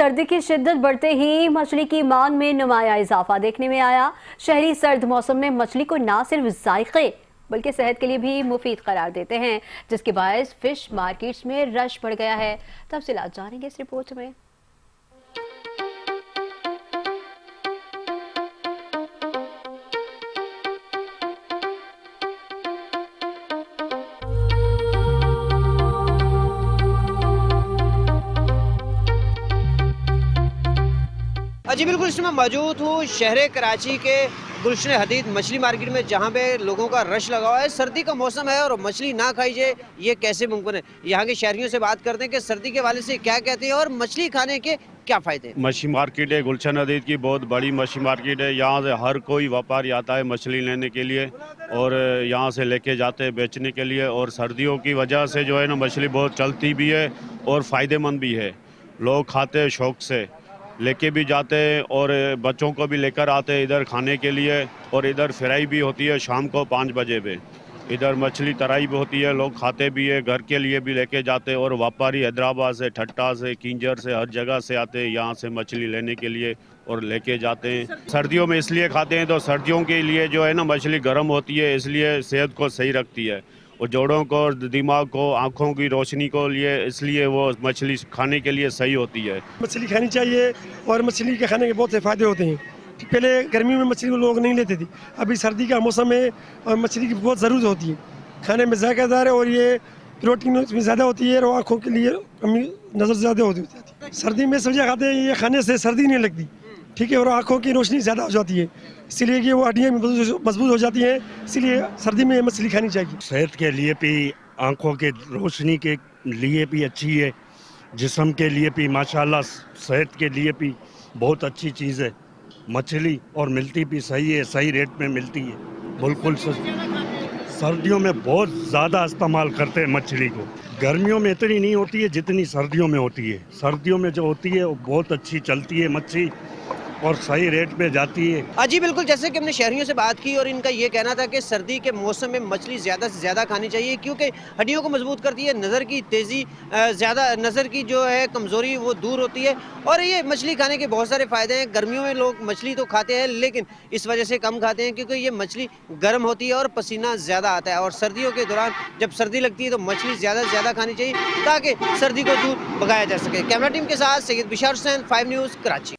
सर्दी की शिद्दत बढ़ते ही मछली की मांग में नुमाया इजाफा देखने में आया। शहरी सर्द मौसम में मछली को न सिर्फ जायके बल्कि सेहत के लिए भी मुफीद करार देते हैं, जिसके बायस फिश मार्केट्स में रश बढ़ गया है। तफसीलात जानेंगे इस रिपोर्ट में। जी बिल्कुल, इसमें मौजूद हूँ शहर कराची के गुलशन हदीद मछली मार्केट में, जहाँ पे लोगों का रश लगा हुआ है। सर्दी का मौसम है और मछली ना खाई जाए, ये कैसे मुमकिन है? यहाँ के शहरियों से बात करते हैं कि सर्दी के हवाले से क्या कहते हैं और मछली खाने के क्या फ़ायदे। मछली मार्केट है गुलशन हदीद की, बहुत बड़ी मछली मार्केट है। यहाँ से हर कोई व्यापारी आता है मछली लेने के लिए और यहाँ से लेके जाते हैं बेचने के लिए। और सर्दियों की वजह से जो है ना मछली बहुत चलती भी है और फ़ायदेमंद भी है। लोग खाते हैं शौक़ से, लेके भी जाते हैं और बच्चों को भी लेकर आते हैं इधर खाने के लिए। और इधर फ्राई भी होती है शाम को 5 बजे पे, इधर मछली तराई भी होती है, लोग खाते भी है, घर के लिए भी लेके जाते हैं। और व्यापारी हैदराबाद से, ठट्टा से, किंजर से, हर जगह से आते हैं यहाँ से मछली लेने के लिए और लेके जाते हैं। सर्दियों में इसलिए खाते हैं तो सर्दियों के लिए जो है ना मछली गर्म होती है, इसलिए सेहत को सही रखती है और जोड़ों को, दिमाग को, आँखों की रोशनी को लिए, इसलिए वो मछली खाने के लिए सही होती है। मछली खानी चाहिए और मछली के खाने के बहुत से फ़ायदे होते हैं। पहले गर्मी में मछली को लोग नहीं लेते थे, अभी सर्दी का मौसम है और मछली की बहुत ज़रूरत होती है। खाने में जायकेदार है और ये प्रोटीन इसमें ज़्यादा होती है और आँखों के लिए कमी, नज़र ज़्यादा होती है। सर्दी में सब्जियाँ खाते हैं, ये खाने से सर्दी नहीं लगती, ठीक है, और आँखों की रोशनी ज़्यादा हो जाती है, इसलिए कि वो हड्डियाँ मजबूत हो जाती हैं, इसलिए सर्दी में मछली खानी चाहिए। सेहत के लिए भी, आँखों के रोशनी के लिए भी अच्छी है, जिस्म के लिए भी माशाल्लाह, सेहत के लिए भी बहुत अच्छी चीज़ है मछली। और मिलती भी सही है, सही रेट में मिलती है बिल्कुल। सर्दियों में बहुत ज़्यादा इस्तेमाल करते हैं मछली को, गर्मियों में इतनी नहीं होती है जितनी सर्दियों में होती है। सर्दियों में जो होती है वो बहुत अच्छी चलती है मछली और सही रेट पे जाती है। जी बिल्कुल, जैसे कि हमने शहरियों से बात की और इनका ये कहना था कि सर्दी के मौसम में मछली ज़्यादा से ज़्यादा खानी चाहिए, क्योंकि हड्डियों को मजबूत करती है, नज़र की तेज़ी ज़्यादा, नज़र की जो है कमज़ोरी वो दूर होती है। और ये मछली खाने के बहुत सारे फ़ायदे हैं। गर्मियों में लोग मछली तो खाते हैं लेकिन इस वजह से कम खाते हैं क्योंकि ये मछली गर्म होती है और पसीना ज़्यादा आता है। और सर्दियों के दौरान जब सर्दी लगती है तो मछली ज़्यादा से ज़्यादा खानी चाहिए ताकि सर्दी को दूर भगाया जा सके। कैमरा टीम के साथ सैयद बिशार हुसैन, 5 न्यूज़, कराची।